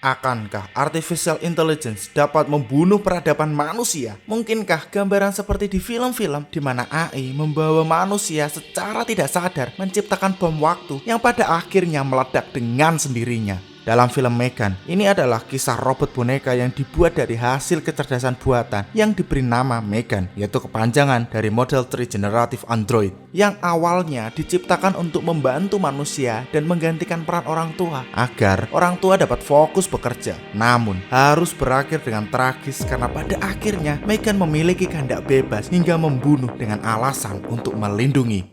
Akankah artificial intelligence dapat membunuh peradaban manusia? Mungkinkah gambaran seperti di film-film di mana AI membawa manusia secara tidak sadar menciptakan bom waktu yang pada akhirnya meledak dengan sendirinya? Dalam film Megan, ini adalah kisah robot boneka yang dibuat dari hasil kecerdasan buatan yang diberi nama Megan, yaitu kepanjangan dari Model 3 Generative Android, yang awalnya diciptakan untuk membantu manusia dan menggantikan peran orang tua agar orang tua dapat fokus bekerja. Namun, harus berakhir dengan tragis karena pada akhirnya Megan memiliki kehendak bebas hingga membunuh dengan alasan untuk melindungi.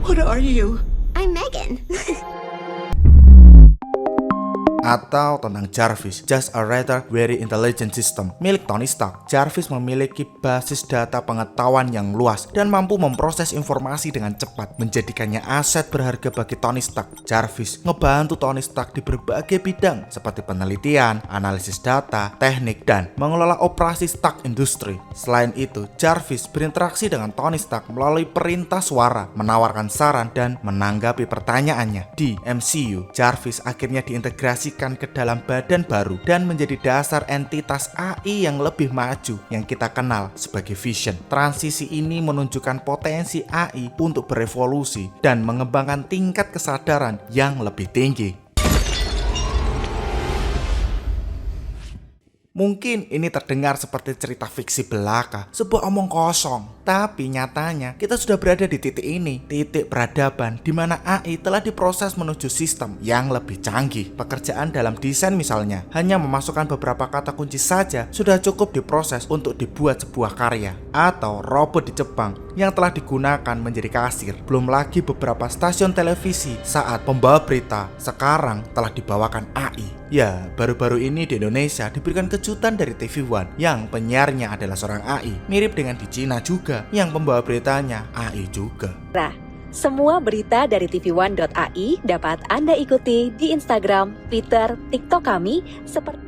What are you? I'm Megan. Atau tentang Jarvis, Just a Rather Very Intelligent System milik Tony Stark. Jarvis memiliki basis data pengetahuan yang luas dan mampu memproses informasi dengan cepat, menjadikannya aset berharga bagi Tony Stark. Jarvis ngebantu Tony Stark di berbagai bidang seperti penelitian, analisis data, teknik, dan mengelola operasi Stark Industry. Selain itu, Jarvis berinteraksi dengan Tony Stark melalui perintah suara, menawarkan saran, dan menanggapi pertanyaannya. Di MCU, Jarvis akhirnya diintegrasikan ke dalam badan baru dan menjadi dasar entitas AI yang lebih maju yang kita kenal sebagai Vision. Transisi ini menunjukkan potensi AI untuk berevolusi dan mengembangkan tingkat kesadaran yang lebih tinggi. Mungkin ini terdengar seperti cerita fiksi belaka, sebuah omong kosong. Tapi nyatanya kita sudah berada di titik ini, titik peradaban di mana AI telah diproses menuju sistem yang lebih canggih. Pekerjaan dalam desain misalnya, hanya memasukkan beberapa kata kunci saja sudah cukup diproses untuk dibuat sebuah karya. Atau robot di Jepang yang telah digunakan menjadi kasir. Belum lagi beberapa stasiun televisi saat pembawa berita sekarang telah dibawakan AI. Ya, baru-baru ini di Indonesia diberikan kejutan dari TV One yang penyiarnya adalah seorang AI. Mirip dengan di Cina juga, yang pembawa beritanya AI juga. Semua berita dari tvone.ai dapat Anda ikuti di Instagram, Twitter, TikTok kami seperti.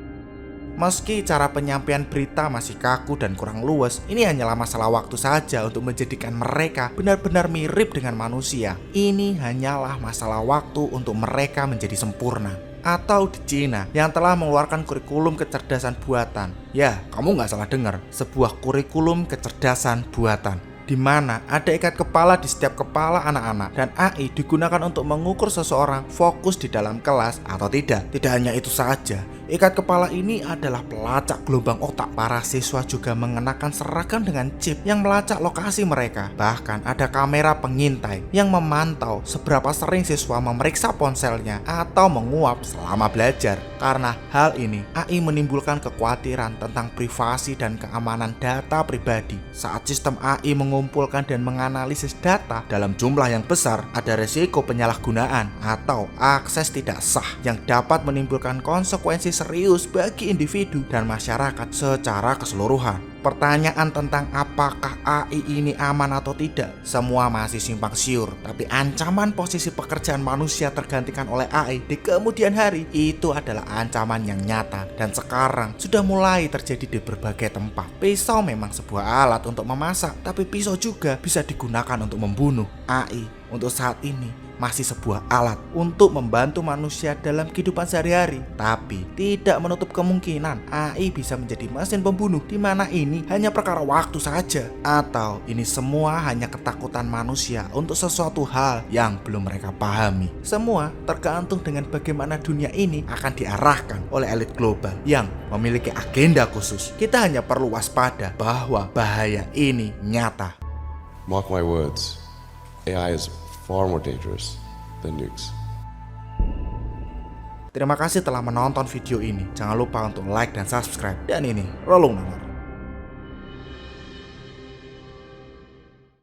Meski cara penyampaian berita masih kaku dan kurang luwes, ini hanyalah masalah waktu saja untuk menjadikan mereka benar-benar mirip dengan manusia. Ini hanyalah masalah waktu untuk mereka menjadi sempurna. Atau di Cina yang telah mengeluarkan kurikulum kecerdasan buatan. Ya, kamu nggak salah dengar, sebuah kurikulum kecerdasan buatan, di mana ada ikat kepala di setiap kepala anak-anak dan AI digunakan untuk mengukur seseorang fokus di dalam kelas atau tidak. Tidak hanya itu saja, ikat kepala ini adalah pelacak gelombang otak. Para siswa juga mengenakan seragam dengan chip yang melacak lokasi mereka. Bahkan ada kamera pengintai yang memantau seberapa sering siswa memeriksa ponselnya atau menguap selama belajar. Karena hal ini, AI menimbulkan kekhawatiran tentang privasi dan keamanan data pribadi. Saat sistem AI mengumpulkan dan menganalisis data dalam jumlah yang besar, ada resiko penyalahgunaan atau akses tidak sah yang dapat menimbulkan konsekuensi serius bagi individu dan masyarakat secara keseluruhan. Pertanyaan tentang apakah AI ini aman atau tidak, semua masih simpang siur. Tapi ancaman posisi pekerjaan manusia tergantikan oleh AI di kemudian hari itu adalah ancaman yang nyata dan sekarang sudah mulai terjadi di berbagai tempat. Pisau memang sebuah alat untuk memasak, tapi pisau juga bisa digunakan untuk membunuh. AI untuk saat ini masih sebuah alat untuk membantu manusia dalam kehidupan sehari-hari, tapi tidak menutup kemungkinan AI bisa menjadi mesin pembunuh, di mana ini hanya perkara waktu saja. Atau ini semua hanya ketakutan manusia untuk sesuatu hal yang belum mereka pahami. Semua tergantung dengan bagaimana dunia ini akan diarahkan oleh elit global yang memiliki agenda khusus. Kita hanya perlu waspada bahwa bahaya ini nyata. Mark my words, AI is far more dangerous than nukes. Terima kasih telah menonton video ini. Jangan lupa untuk like dan subscribe. Dan ini Rolong Nanar.